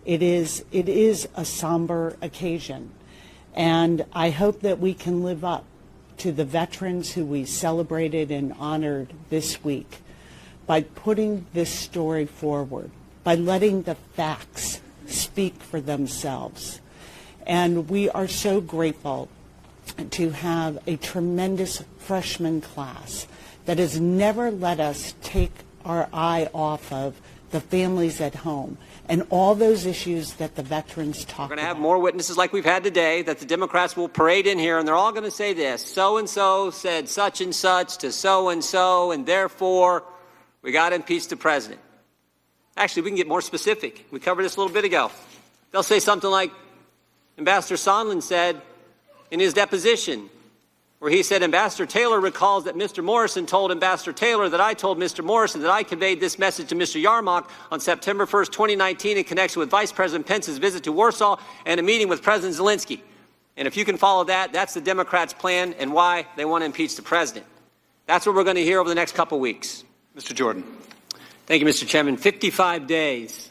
It is a somber occasion, and I hope that we can live up to the veterans who we celebrated and honored this week by putting this story forward, by letting the facts speak for themselves. And we are so grateful to have a tremendous freshman class that has never let us take our eye off of the families at home and all those issues that the veterans talk about. We're going to have more witnesses like we've had today that the Democrats will parade in here, and they're all going to say this: so-and-so said such and such to so-and-so, and therefore we got to impeach the president. Actually, we can get more specific. We covered this a little bit ago. They'll say something like Ambassador Sondland said in his deposition, where he said, Ambassador Taylor recalls that Mr. Morrison told Ambassador Taylor that I told Mr. Morrison that I conveyed this message to Mr. Yarmouk on September 1st, 2019 in connection with Vice President Pence's visit to Warsaw and a meeting with President Zelensky. And if you can follow that, that's the Democrats' plan and why they want to impeach the president. That's what we're going to hear over the next couple weeks. Mr. Jordan. Thank you, Mr. Chairman. 55 days.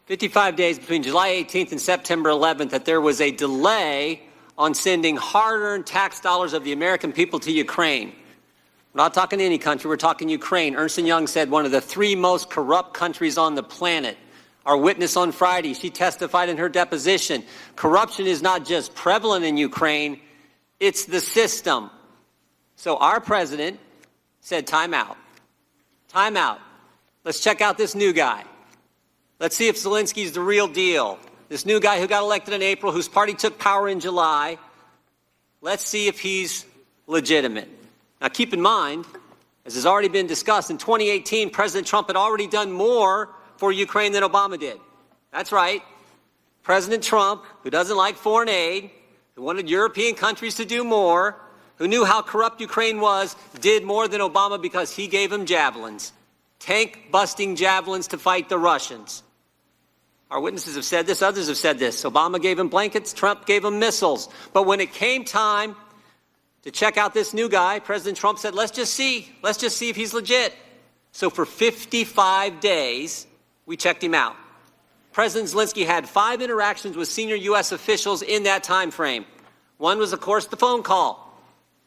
55 days between July 18th and September 11th that there was a delay on sending hard-earned tax dollars of the American people to Ukraine. We're not talking any country, we're talking Ukraine. Ernst & Young said one of the 3 most corrupt countries on the planet. Our witness on Friday, she testified in her deposition, corruption is not just prevalent in Ukraine, it's the system. So our president said, time out. Time out. Let's check out this new guy. Let's see if Zelensky's the real deal. This new guy who got elected in April, whose party took power in July, let's see if he's legitimate. Now, keep in mind, as has already been discussed, in 2018, President Trump had already done more for Ukraine than Obama did. That's right. President Trump, who doesn't like foreign aid, who wanted European countries to do more, who knew how corrupt Ukraine was, did more than Obama because he gave him javelins, tank-busting javelins to fight the Russians. Our witnesses have said this, others have said this. Obama gave him blankets, Trump gave him missiles. But when it came time to check out this new guy, President Trump said, let's just see if he's legit. So for 55 days, we checked him out. President Zelensky had 5 interactions with senior U.S. officials in that time frame. One was, of course, the phone call,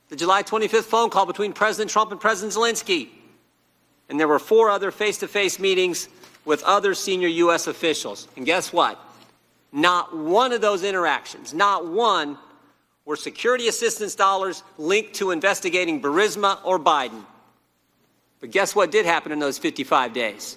the July 25th phone call between President Trump and President Zelensky. And there were 4 other face-to-face meetings with other senior U.S. officials. And guess what? Not one of those interactions, not one, were security assistance dollars linked to investigating Burisma or Biden. But guess what did happen in those 55 days?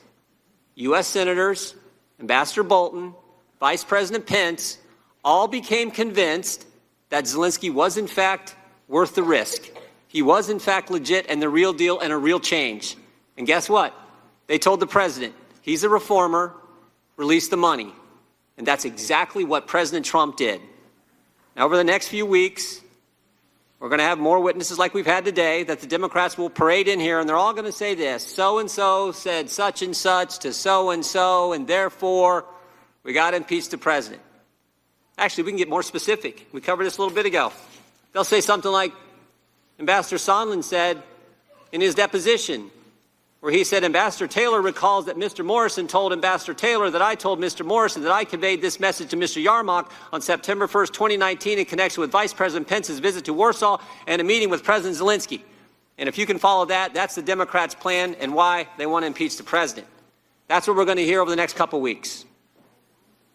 U.S. senators, Ambassador Bolton, Vice President Pence, all became convinced that Zelensky was, in fact, worth the risk. He was, in fact, legit and the real deal and a real change. And guess what? They told the president, he's a reformer, release the money. And that's exactly what President Trump did. Now, over the next few weeks, we're going to have more witnesses like we've had today that the Democrats will parade in here, and they're all going to say this: so-and-so said such and such to so-and-so, and therefore we got to impeach the president. Actually, we can get more specific. We covered this a little bit ago. They'll say something like Ambassador Sondland said in his deposition, where he said, Ambassador Taylor recalls that Mr. Morrison told Ambassador Taylor that I told Mr. Morrison that I conveyed this message to Mr. Yarmouk on September 1st, 2019 in connection with Vice President Pence's visit to Warsaw and a meeting with President Zelensky. And if you can follow that, that's the Democrats' plan and why they want to impeach the president. That's what we're going to hear over the next couple weeks.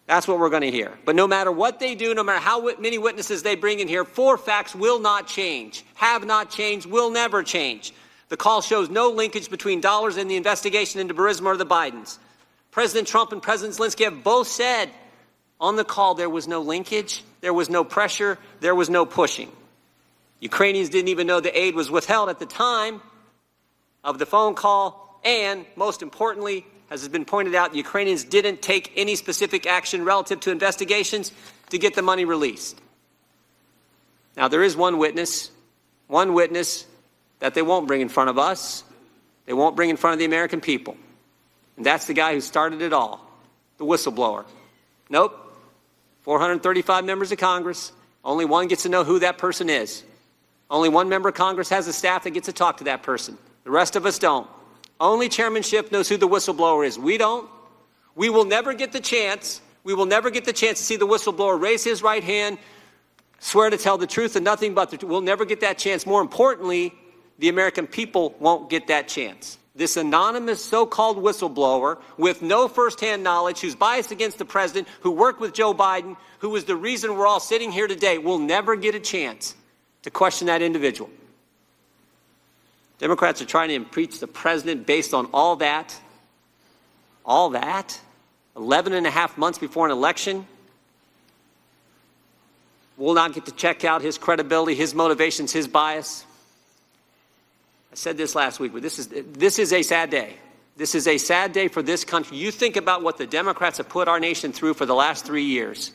That's what we're going to hear. But no matter what they do, no matter how many witnesses they bring in here, 4 facts will not change, have not changed, will never change. The call shows no linkage between dollars and the investigation into Burisma or the Bidens. President Trump and President Zelensky have both said on the call there was no linkage, there was no pressure, there was no pushing. Ukrainians didn't even know the aid was withheld at the time of the phone call, and most importantly, as has been pointed out, the Ukrainians didn't take any specific action relative to investigations to get the money released. Now, there is one witness that they won't bring in front of us. They won't bring in front of the American people. And that's the guy who started it all, the whistleblower. Nope. 435 members of Congress. Only one gets to know who that person is. Only one member of Congress has a staff that gets to talk to that person. The rest of us don't. Only chairmanship knows who the whistleblower is. We don't. We will never get the chance We will never get the chance to see the whistleblower raise his right hand, swear to tell the truth and nothing but the truth. We'll never get that chance. More importantly, the American people won't get that chance. This anonymous so-called whistleblower with no firsthand knowledge, who's biased against the president, who worked with Joe Biden, who is the reason we're all sitting here today, will never get a chance to question that individual. Democrats are trying to impeach the president based on all that. All that? 11 and a half months before an election. We'll not get to check out his credibility, his motivations, his bias. I said this last week, but this is a sad day. This is a sad day for this country. You think about what the Democrats have put our nation through for the last 3 years.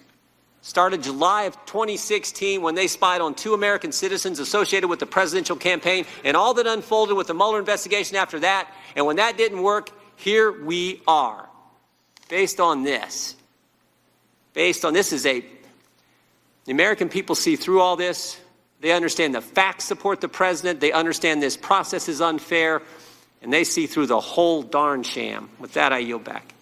Started July of 2016 when they spied on 2 American citizens associated with the presidential campaign, and all that unfolded with the Mueller investigation after that. And when that didn't work, here we are. Based on this. The American people see through all this. They understand the facts support the president. They understand this process is unfair. And they see through the whole darn sham. With that, I yield back.